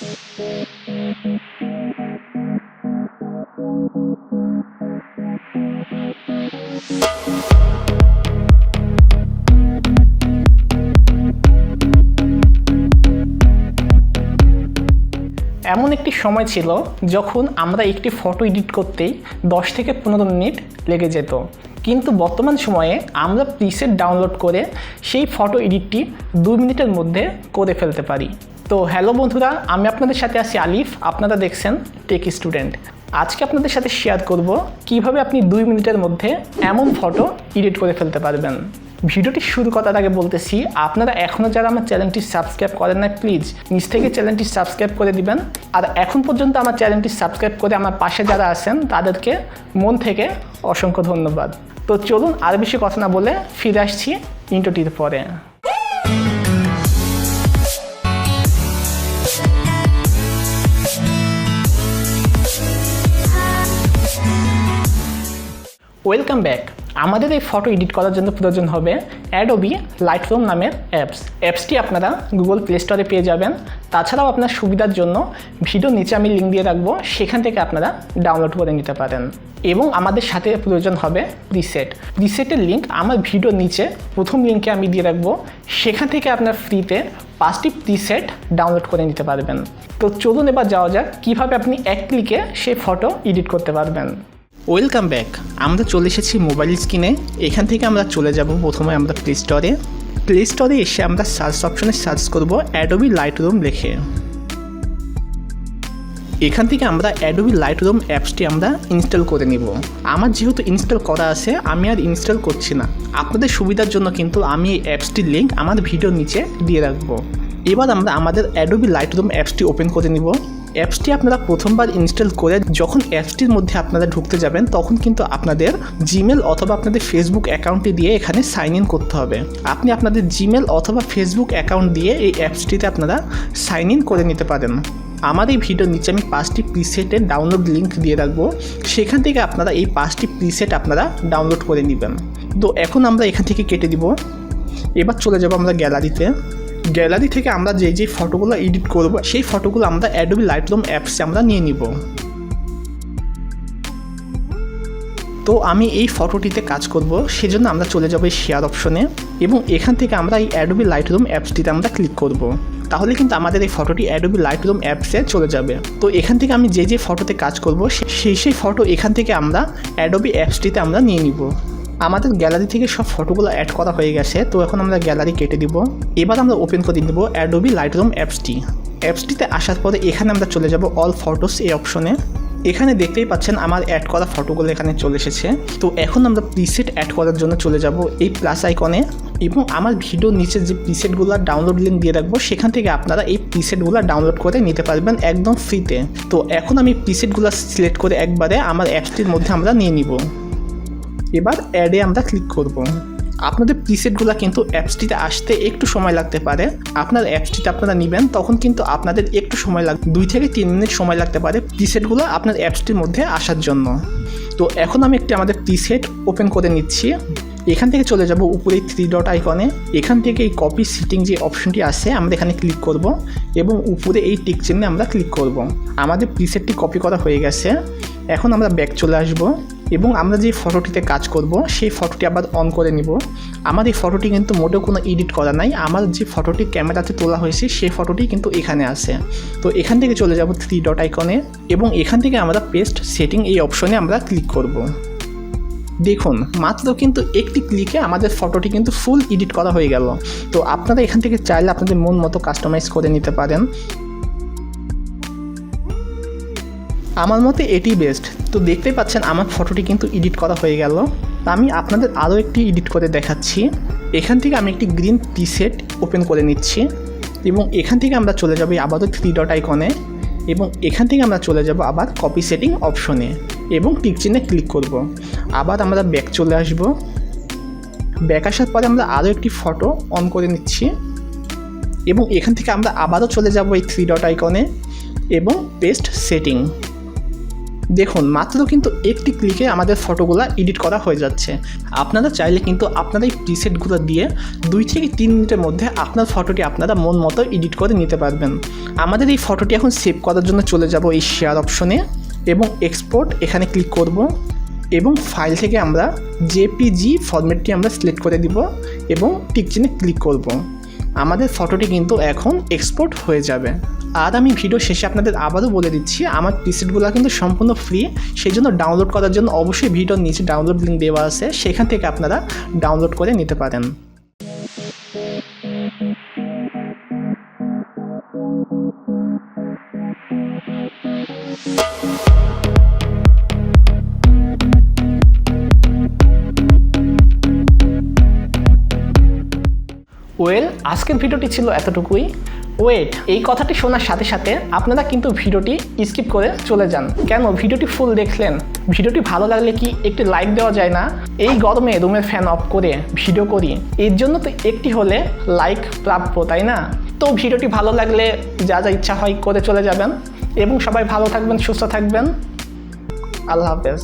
এমন একটি সময় ছিল যখন আমরা একটি ফটো এডিট করতেই 10 থেকে 15 মিনিট লেগে যেত, কিন্তু বর্তমান সময়ে আমরা প্রিসেট ডাউনলোড করে সেই ফটো এডিটটি 2 মিনিটের মধ্যে করে ফেলতে পারি। তো হ্যালো বন্ধুরা, আমি আপনাদের সাথে আছি আলিফ, আপনারা দেখছেন টেক স্টুডেন্ট। আজকে আপনাদের সাথে শেয়ার করব কিভাবে আপনি 2 মিনিটের মধ্যে এমন ফটো এডিট করে ফেলতে পারবেন। ভিডিওটি শুরু করার আগে বলতেছি, আপনারা এখনও যারা আমার চ্যানেলটি সাবস্ক্রাইব করেন না, প্লিজ নিচ থেকে চ্যানেলটি সাবস্ক্রাইব করে দিবেন। আর এখন পর্যন্ত আমার চ্যানেলটি সাবস্ক্রাইব করে আমার পাশে যারা আছেন তাদেরকে মন থেকে অসংখ্য ধন্যবাদ। তো চলুন আর বেশি কথা না বলে ফিরে আসছি ইন্ট্রোটির পরে। Welcome back. আমাদের এই ফটো এডিট করার জন্য প্রয়োজন হবে অ্যাডোবি লাইটরুম নামের অ্যাপসটি আপনারা গুগল প্লে স্টোরে পেয়ে যাবেন। তাছাড়াও আপনার সুবিধার জন্য ভিডিও নিচে আমি লিঙ্ক দিয়ে রাখবো, সেখান থেকে আপনারা ডাউনলোড করে নিতে পারেন। এবং আমাদের সাথে প্রয়োজন হবে প্রিসেটের লিঙ্ক আমার ভিডিও নিচে প্রথম লিঙ্কে আমি দিয়ে রাখবো, সেখান থেকে আপনার ফ্রিতে 5টি প্রিসেট ডাউনলোড করে নিতে পারবেন। তো চলুন এবার যাওয়া যাক কীভাবে আপনি এক ক্লিকে সেই ফটো এডিট করতে পারবেন। Welcome back. আমরা চলে এসেছি মোবাইল স্ক্রিনে। এখান থেকে আমরা চলে যাব প্রথমে আমরা প্লে স্টোরে এসে আমরা সার্চ অপশনে সার্চ করব অ্যাডোবি লাইটরুম লিখে। এখান থেকে আমরা অ্যাডোবি লাইটরুম অ্যাপসটি আমরা ইনস্টল করে নিব। আমার যেহেতু ইনস্টল করা আছে, আমি আর ইনস্টল করছি না। আপনাদের সুবিধার জন্য কিন্তু আমি এই অ্যাপসটির লিঙ্ক আমার ভিডিওর নিচে দিয়ে রাখবো। এবার আমরা আমাদের অ্যাডোবি লাইটরুম অ্যাপসটি ওপেন করে নিব। অ্যাপসটি আপনারা প্রথমবার ইনস্টল করে যখন অ্যাপসটির মধ্যে আপনারা ঢুকতে যাবেন, তখন কিন্তু আপনাদের জিমেল অথবা আপনাদের ফেসবুক অ্যাকাউন্টটি দিয়ে এখানে সাইন ইন করতে হবে। আপনি আপনাদের জিমেল অথবা ফেসবুক অ্যাকাউন্ট দিয়ে এই অ্যাপসটিতে আপনারা সাইন ইন করে নিতে পারেন। আমার এই ভিডিওর নিচে আমি 5টি প্রিসেটের ডাউনলোড লিঙ্ক দিয়ে রাখবো, সেখান থেকে আপনারা এই 5টি প্রিসেট আপনারা ডাউনলোড করে নেবেন। তো এখন আমরা এখান থেকে কেটে দিব। এবার চলে যাব আমরা গ্যালারি থেকে আমরা যে ফটোগুলো এডিট করব, সেই ফটোগুলো আমরা অ্যাডোবি লাইটরুম অ্যাপসে আমরা নিয়ে নিব। তো আমি এই ফটোটিতে কাজ করব, সেজন্য আমরা চলে যাব এই শেয়ার অপশনে এবং এখান থেকে আমরা এই অ্যাডোবি লাইটরুম অ্যাপসটিতে আমরা ক্লিক করব। তাহলে কিন্তু আমাদের এই ফটোটি অ্যাডোবি লাইটরুম অ্যাপসে চলে যাবে। তো এখান থেকে আমি যে ফটোতে কাজ করব, সেই ফটো এখান থেকে আমরা অ্যাডোবি অ্যাপসটিতে আমরা নিয়ে নিব। আমাদের গ্যালারি থেকে সব ফটোগুলো অ্যাড করা হয়ে গেছে। তো এখন আমরা গ্যালারি কেটে দিব। এবার আমরা ওপেন করে দিব অ্যাডোবি লাইটরুম অ্যাপসটিতে আসার পরে এখানে আমরা চলে যাব অল ফটোস এই অপশনে। এখানে দেখতেই পাচ্ছেন আমার অ্যাড করা ফটোগুলো এখানে চলে এসেছে। তো এখন আমরা প্রিসেট অ্যাড করার জন্য চলে যাব এই প্লাস আইকনে এবং আমার ভিডিওর নিচে যে প্রিসেটগুলো ডাউনলোড লিঙ্ক দিয়ে রাখবো, সেখান থেকে আপনারা এই প্রিসেটগুলো ডাউনলোড করে নিতে পারবেন একদম ফ্রিতে। তো এখন আমি প্রিসেটগুলো সিলেক্ট করে একবারে আমার অ্যাপসটির মধ্যে আমরা নিয়ে নিব। এবার অ্যাডে আমরা ক্লিক করব। আপনাদের প্রিসেটগুলো কিন্তু অ্যাপসটিতে আসতে একটু সময় লাগতে পারে। আপনার অ্যাপসটিতে আপনারা নেবেন, তখন কিন্তু আপনাদের একটু সময় 2 থেকে 3 মিনিট সময় লাগতে পারে প্রিসেটগুলো আপনার অ্যাপসটির মধ্যে আসার জন্য। তো এখন আমি আমাদের প্রিসেট ওপেন করে নিচ্ছি। এখান থেকে চলে যাব উপরে 3 ডট আইকনে। এখান থেকে এই কপি সিটিং যে অপশনটি আছে, আমরা এখানে ক্লিক করব এবং উপরে এই টিক চিহ্নে আমরা ক্লিক করব। আমাদের প্রিসেটটি কপি করা হয়ে গেছে। এখন আমরা ব্যাক চলে আসব এবং আমরা যে ফটোটিতে কাজ করব, সেই ফটোটি আবার অন করে নিব। আমার এই ফটোটি কিন্তু মোটেও কোনো এডিট করা নাই। আমার যে ফটোটি ক্যামেরাতে তোলা হয়েছে, সেই ফটোটি কিন্তু এখানে আছে। তো এখান থেকে চলে যাব 3 ডট আইকনে এবং এখান থেকে আমরা পেস্ট সেটিং এই অপশনে আমরা ক্লিক করব। দেখুন, মাত্র কিন্তু একটি ক্লিকে আমাদের ফটোটি কিন্তু ফুল এডিট করা হয়ে গেল। তো আপনারা এখান থেকে চাইলে আপনাদের মন মতো কাস্টমাইজ করে নিতে পারেন। আমার মতে এটি বেস্ট। তো দেখতেই পাচ্ছেন আমার ফটোটি কিন্তু এডিট করা হয়ে গেল। আমি আপনাদের আরও একটি এডিট করে দেখাচ্ছি। এখান থেকে আমি একটি গ্রিন প্রিসেট ওপেন করে নিচ্ছি এবং এখান থেকে আমরা চলে যাব আবারও 3 ডট আইকনে এবং এখান থেকে আমরা চলে যাব আবার কপি সেটিং অপশনে এবং টিক চিহ্নে ক্লিক করব। আবার আমরা ব্যাক চলে আসব। ব্যাক আসার পরে আমরা আরও একটি ফটো অন করে নিচ্ছি এবং এখান থেকে আমরা আবারও চলে যাব এই 3 ডট আইকনে এবং পেস্ট সেটিং। দেখুন মাত্র কিন্তু একটি ক্লিকে আমাদের ফটোগুলো এডিট করা হয়ে যাচ্ছে। আপনারা চাইলে কিন্তু আপনারা এই প্রিসেটগুলো দিয়ে 2 থেকে 3 মিনিটের মধ্যে আপনার ফটোটি আপনারা মন মতো এডিট করে নিতে পারবেন। আমাদের এই ফটোটি এখন সেভ করার জন্য চলে যাব এই শেয়ার অপশনে এবং এক্সপোর্ট এখানে ক্লিক করব এবং ফাইল থেকে আমরা জেপিজি ফরম্যাটটি আমরা সিলেক্ট করে দিব এবং টিক চিহ্নে ক্লিক করব। আমাদের ফটোটি কিন্তু এখন এক্সপোর্ট হয়ে যাবে। আর আমি ভিডিও শেষে আপনাদের আবারও বলে দিচ্ছি, আমার প্রিসেটগুলো কিন্তু সম্পূর্ণ ফ্রি, সেই জন্য ডাউনলোড করার জন্য অবশ্যই ভিডিওর নিচে ডাউনলোড লিঙ্ক দেওয়া আছে, সেখান থেকে আপনারা ডাউনলোড করে নিতে পারেন। ওয়েল, আজকের ভিডিওটি ছিল এতটুকুই। ওয়েট, এই কথাটি শোনার সাথে সাথে আপনারা কিন্তু ভিডিওটি স্কিপ করে চলে যান কেন? ভিডিওটি ফুল দেখলেন, ভিডিওটি ভালো লাগলে কি একটি লাইক দেওয়া যায় না? এই গরমে রুমের ফ্যান অফ করে ভিডিও করি, এর জন্য তো একটি হলে লাইক প্রাপ্য, তাই না? তো ভিডিওটি ভালো লাগলে যা যা ইচ্ছা হয় করে চলে যাবেন এবং সবাই ভালো থাকবেন, সুস্থ থাকবেন। আল্লাহ হাফেজ।